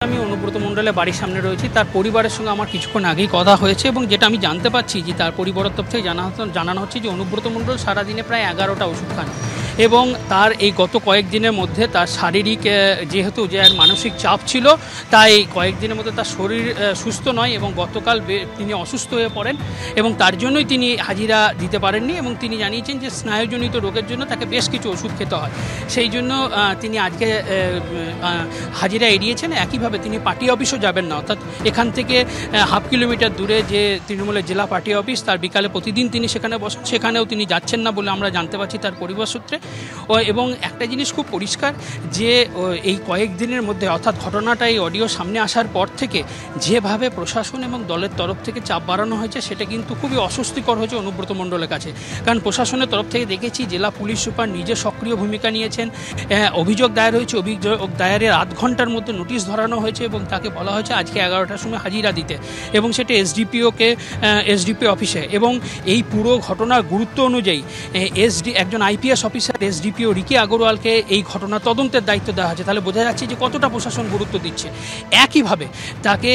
আমি অনুব্রত মণ্ডলের বাড়ির সামনে রয়েছি। তার পরিবারের সঙ্গে আমার কিছুক্ষণ আগেই কথা হয়েছে এবং যেটা আমি জানতে পারছি যে তার পরিবারের তরফ থেকে জানানো হচ্ছে যে অনুব্রত মণ্ডল সারাদিনে প্রায় 11টা ওষুধ খান এবং তার এই গত কয়েকদিনের মধ্যে তার শারীরিক যেহেতু যে মানসিক চাপ ছিল, তাই কয়েকদিনের মধ্যে তার শরীর সুস্থ নয় এবং গতকাল তিনি অসুস্থ হয়ে পড়েন এবং তার জন্যই তিনি হাজিরা দিতে পারেননি এবং তিনি জানিয়েছেন যে স্নায়ুজনিত রোগের জন্য তাকে বেশ কিছু ওষুধ খেতে হয়, সেই জন্য তিনি আজকে হাজিরা এড়িয়েছেন। একইভাবে তিনি পার্টি অফিসও যাবেন না, অর্থাৎ এখান থেকে হাফ কিলোমিটার দূরে যে তৃণমূলের জেলা পার্টি অফিস, তার বিকালে প্রতিদিন তিনি সেখানে বসেন, সেখানেও তিনি যাচ্ছেন না বলে আমরা জানতে পারছি তার পরিবার সূত্রে। এবং একটা জিনিস খুব পরিষ্কার যে এই কয়েকদিনের মধ্যে, অর্থাৎ ঘটনাটা এই অডিও সামনে আসার পর থেকে যেভাবে প্রশাসন এবং দলের তরফ থেকে চাপ বাড়ানো হয়েছে সেটা কিন্তু খুবই অস্বস্তিকর হয়েছে অনুব্রত মণ্ডলের কাছে। কারণ প্রশাসনের তরফ থেকে দেখেছি জেলা পুলিশ সুপার নিজে সক্রিয় ভূমিকা নিয়েছেন, অভিযোগ দায়ের হয়েছে, অভিযোগ দায়েরের আধ ঘন্টার মধ্যে নোটিশ ধরানো হয়েছে এবং তাকে বলা হয়েছে আজকে 11টার সময় হাজিরা দিতে, এবং সেটা এসডিপিও অফিসে। এবং এই পুরো ঘটনার গুরুত্ব অনুযায়ী একজন আইপিএস অফিসার এসডিপিও রিকি আগরওয়ালকে এই ঘটনা তদন্তের দায়িত্ব দেওয়া হয়েছে। তাহলে বোঝা যাচ্ছে যে কতটা প্রশাসন গুরুত্ব দিচ্ছে। একইভাবে তাকে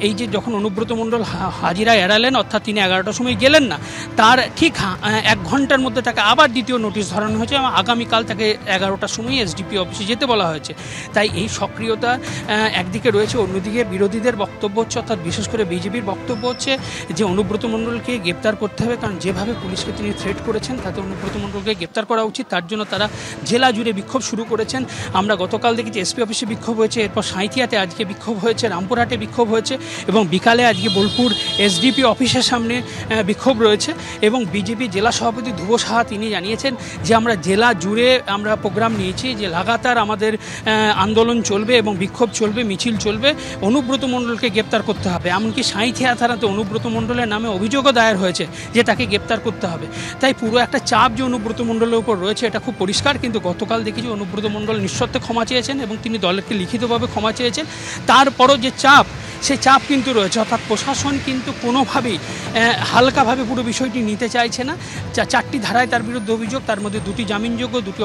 এই যে যখন অনুব্রত মণ্ডল হাজিরা এড়ালেন, অর্থাৎ তিনি 11টার সময় গেলেন না, তার ঠিক 1 ঘন্টার মধ্যে তাকে আবার দ্বিতীয় নোটিশ ধরানো হয়েছে এবং আগামীকাল তাকে 11টার সময় এসডিপিও অফিসে যেতে বলা হয়েছে। তাই এই সক্রিয়তা একদিকে রয়েছে, অন্যদিকে বিরোধীদের বক্তব্য হচ্ছে, অর্থাৎ বিশেষ করে বিজেপির বক্তব্য হচ্ছে যে অনুব্রত মণ্ডলকে গ্রেপ্তার করতে হবে, কারণ যেভাবে পুলিশকে তিনি থ্রেট করেছেন তাতে অনুব্রত মণ্ডলকে গ্রেপ্তার করা উচিত। তার জন্য তারা জেলা জুড়ে বিক্ষোভ শুরু করেছেন। আমরা গতকাল দেখেছি এসপি অফিসে বিক্ষোভ হয়েছে, এরপর সাঁইথিয়াতে আজকে বিক্ষোভ হয়েছে, রামপুরহাটে বিক্ষোভ হয়েছে এবং বিকালে আজকে বোলপুর এসডিপি অফিসের সামনে বিক্ষোভ রয়েছে। এবং বিজেপি জেলা সভাপতি ধ্রুব সাহা তিনি জানিয়েছেন যে আমরা জেলা জুড়ে আমরা প্রোগ্রাম নিয়েছি, যে লাগাতার আমাদের আন্দোলন চলবে এবং বিক্ষোভ চলবে, মিছিল চলবে, অনুব্রত মণ্ডলকে গ্রেপ্তার করতে হবে। এমনকি সাঁইথিয়া থানাতে অনুব্রত মণ্ডলের নামে অভিযোগও দায়ের হয়েছে যে তাকে গ্রেপ্তার করতে হবে। তাই পুরো একটা চাপ যে অনুব্রত মণ্ডলের উপর রয়েছে এটা খুব পরিষ্কার। কিন্তু গতকাল দেখেছি অনুব্রত মণ্ডল নিঃশর্তে ক্ষমা চেয়েছেন এবং তিনি দলকে লিখিতভাবে ক্ষমা চেয়েছেন। তারপরও যে চাপ, সেই চাপ কিন্তু রয়েছে, অর্থাৎ প্রশাসন কিন্তু কোনোভাবেই হালকাভাবে পুরো বিষয়টি নিতে চাইছে না। 4টি ধারায় তার বিরুদ্ধে অভিযোগ, তার মধ্যে 2টি জামিনযোগ্য, 2টি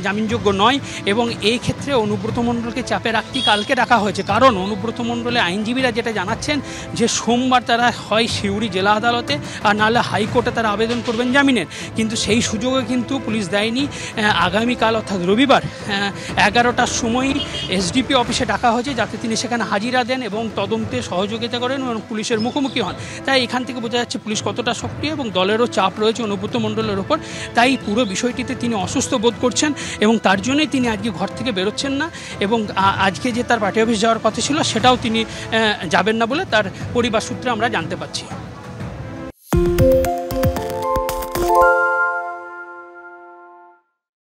জামিনযোগ্য নয়। এবং এই ক্ষেত্রে অনুব্রত মণ্ডলকে চাপে রাখতেই কালকে ডাকা হয়েছে, কারণ অনুব্রত মণ্ডলের আইনজীবীরা যেটা জানাচ্ছেন যে সোমবার তারা হয় সিউড়ি জেলা আদালতে আর নাহলে হাইকোর্টে তারা আবেদন করবেন জামিনের, কিন্তু সেই সুযোগে কিন্তু পুলিশ দেয়নি। আগামীকাল অর্থাৎ রবিবার 11টার সময় এসডিপি অফিসে ডাকা হয়েছে যাতে তিনি সেখানে হাজিরা দেন এবং তদন্তে সহযোগিতা করেন এবং পুলিশের মুখোমুখি হন। তাই এখান থেকে বোঝা যাচ্ছে পুলিশ কতটা সক্রিয় এবং দলেরও চাপ রয়েছে অনুব্রত মণ্ডলের ওপর। তাই পুরো বিষয়টিতে তিনি অসুস্থ বোধ করছেন এবং তার জন্যই তিনি আজকে ঘর থেকে বেরোচ্ছেন না এবং আজকে যে তার পার্টি অফিস যাওয়ার কথা ছিল সেটাও তিনি যাবেন না বলে তার পরিবার সূত্রে আমরা জানতে পারছি।